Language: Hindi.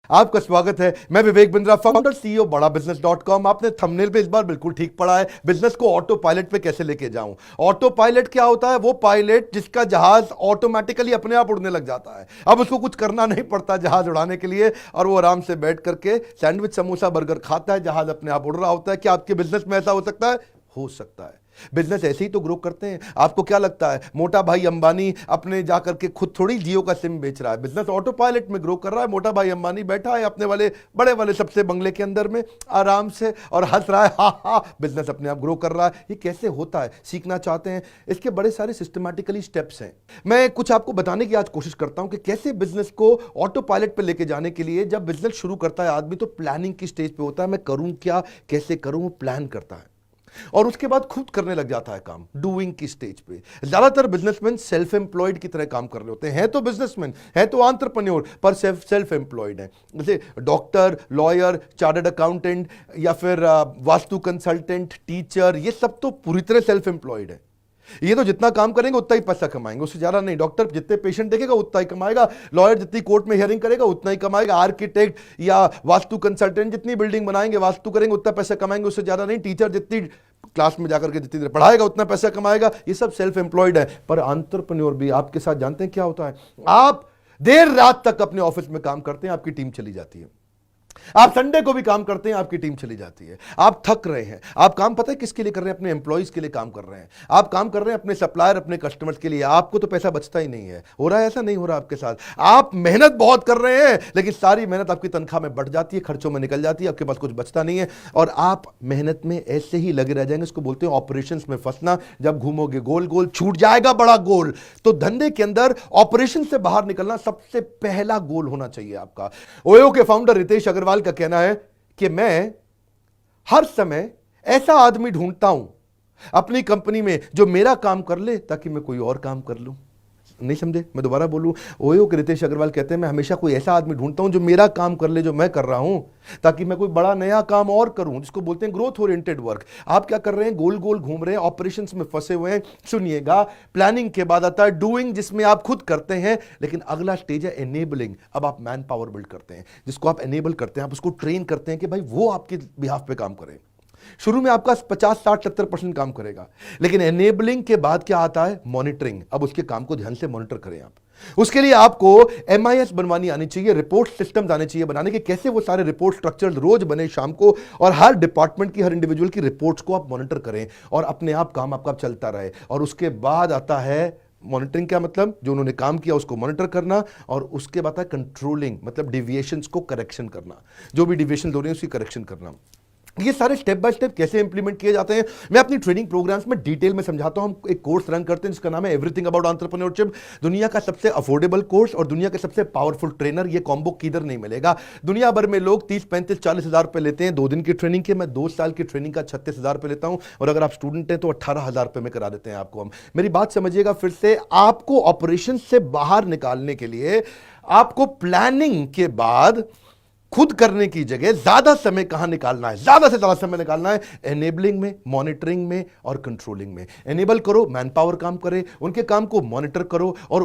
आपका स्वागत है। मैं विवेक बिंद्रा, फाउंडर सीईओ बड़ा बिजनेस.com। आपने थंबनेल पे इस बार बिल्कुल ठीक पढ़ा है। बिजनेस को ऑटो पायलट पे कैसे लेके जाऊं। ऑटो पायलट क्या होता है? वो पायलट जिसका जहाज ऑटोमेटिकली अपने आप उड़ने लग जाता है। अब उसको कुछ करना नहीं पड़ता जहाज उड़ाने के लिए, और वो आराम से बैठ करके सैंडविच, समोसा, बर्गर खाता है, जहाज अपने आप उड़ रहा होता है। क्या आपके बिजनेस में ऐसा हो सकता है? हो सकता है। बिजनेस ऐसे ही तो ग्रो करते हैं। आपको क्या लगता है मोटा भाई अंबानी अपने जाकर के खुद थोड़ी जियो का सिम बेच रहा है? बिजनेस ऑटो पायलट में ग्रो कर रहा है। मोटा भाई अंबानी बैठा है अपने वाले बड़े वाले सबसे बंगले के अंदर में आराम से और हंस रहा है, हा हा। बिजनेस अपने आप ग्रो कर रहा है। ये कैसे होता है? सीखना चाहते हैं? इसके बड़े सारे सिस्टमैटिकली स्टेप्स हैं। मैं कुछ आपको बताने की आज कोशिश करता हूं कि कैसे बिजनेस को ऑटो पायलट पे लेके जाने के लिए जब बिजनेस शुरू करता है आदमी तो प्लानिंग की स्टेज पे होता है। मैं करूं क्या, कैसे करूं, प्लान करता है और उसके बाद खुद करने लग जाता है काम, डूइंग की स्टेज पे। ज्यादातर बिजनेसमैन सेल्फ एम्प्लॉयड की तरह काम कर रहे होते हैं तो बिजनेसमैन है तो एंटरप्रेन्योर, पर सेल्फ एम्प्लॉयड है। जैसे डॉक्टर, लॉयर, चार्टर्ड अकाउंटेंट या फिर वास्तु कंसल्टेंट, टीचर, ये सब तो पूरी तरह सेल्फ एम्प्लॉयड है। ये तो जितना काम करेंगे उतना ही पैसा कमाएंगे, उससे ज्यादा नहीं। डॉक्टर जितने पेशेंट देखेगा उतना ही कमाएगा, लॉयर जितनी कोर्ट में हियरिंग करेगा उतना ही कमाएगा, आर्किटेक्ट या वास्तु कंसल्टेंट जितनी बिल्डिंग बनाएंगे, वास्तु करेंगे, उतना पैसा कमाएंगे, उससे ज्यादा नहीं। टीचर जितनी क्लास में जाकर के जितनी देर पढ़ाएगा उतना पैसा कमाएगा। ये सब सेल्फ एम्प्लॉयड है। पर एंटरप्रेन्योर भी आपके साथ जानते हैं क्या होता है? आप देर रात तक अपने ऑफिस में काम करते हैं, आपकी टीम चली जाती है। आप संडे को भी काम करते हैं, आपकी टीम चली जाती है। आप थक रहे हैं। आप काम पता है किसके लिए कर रहे हैं? अपने एम्प्लॉइज के लिए काम कर रहे हैं। आप काम कर रहे हैं अपने सप्लायर, अपने कस्टमर्स के लिए। आपको तो पैसा बचता ही नहीं है। हो रहा है ऐसा? नहीं हो रहा आपके साथ। आप मेहनत बहुत कर रहे हैं लेकिन सारी मेहनत आपकी तनख्वाह में बढ़ जाती है, खर्चों में निकल जाती है, आपके पास कुछ बचता नहीं है और आप मेहनत में ऐसे ही लगे रह जाएंगे। इसको बोलते हैं ऑपरेशंस में फंसना। जब घूमोगे गोल गोल, छूट जाएगा बड़ा गोल। तो धंधे के अंदर ऑपरेशन से बाहर निकलना सबसे पहला गोल होना चाहिए आपका। ओयो के फाउंडर रितेश अग्रवाल का कहना है कि मैं हर समय ऐसा आदमी ढूंढता हूं अपनी कंपनी में जो मेरा काम कर ले ताकि मैं कोई और काम कर लूं। नहीं समझे? मैं दोबारा बोलूं। ओयो के रितेश अग्रवाल कहते हैं मैं हमेशा कोई ऐसा आदमी ढूंढता हूं जो मेरा काम कर ले जो मैं कर रहा हूं, ताकि मैं कोई बड़ा नया काम और करूं, जिसको बोलते हैं ग्रोथ ओरिएंटेड वर्क। आप क्या कर रहे हैं? गोल गोल घूम रहे हैं, ऑपरेशंस में फंसे हुए हैं। सुनिएगा, प्लानिंग के बाद आता है डूइंग, जिसमें आप खुद करते हैं। लेकिन अगला स्टेज है एनेबलिंग। अब आप मैन पावर बिल्ड करते हैं, जिसको आप एनेबल करते हैं, आप उसको ट्रेन करते हैं कि भाई वो आपके बिहाफ पे काम करे। शुरू में आपका 50, 60, 70% काम करेगा, लेकिन एनेबलिंग के बाद क्या आता है? मॉनिटरिंग। अब उसके काम को ध्यान से मॉनिटर करें आप। उसके लिए आपको MIS बनवानी आनी चाहिए, रिपोर्ट सिस्टम्स आने चाहिए बनाने के। कैसे? वो सारे रिपोर्ट स्ट्रक्चर रोज बने शाम को, और हर डिपार्टमेंट की, हर इंडिविजुअल की रिपोर्ट्स को आप मॉनिटर करें और अपने आप काम आपका चलता रहे। और उसके बाद आता है मॉनिटरिंग। क्या मतलब? जो उन्होंने काम किया उसको मॉनिटर करना, और उसके बाद है कंट्रोलिंग, मतलब डिविएशंस को करेक्शन करना। जो भी डिविएशन हो रहे हैं उसकी करेक्शन करना। ये सारे स्टेप बाय स्टेप कैसे इंप्लीमेंट किए जाते हैं मैं अपनी ट्रेनिंग प्रोग्राम्स में डिटेल में समझाता हूं। हम एक कोर्स रन करते हैं जिसका नाम है एवरीथिंग अबाउट एंटरप्रेन्योरशिप। दुनिया का सबसे अफोर्डेबल कोर्स और दुनिया के सबसे पावरफुल ट्रेनर, ये कॉम्बो किधर नहीं मिलेगा। दुनिया भर में लोग 30, 35, 40 हजार रुपए लेते हैं 2 दिन की ट्रेनिंग के। मैं 2 साल की ट्रेनिंग का 36 हजार रुपए लेता हूं, और अगर आप स्टूडेंट हैं तो 18 हजार रुपए में करा देते हैं आपको हम। मेरी बात समझिएगा फिर से। आपको ऑपरेशन से बाहर निकालने के लिए आपको प्लानिंग के बाद खुद करने की जगह ज्यादा समय कहां निकालना है? ज्यादा से ज्यादा समय निकालना है एनेबलिंग में, मॉनिटरिंग में और कंट्रोलिंग में। एनेबल करो, मैन पावर काम करे, उनके काम को मॉनिटर करो, और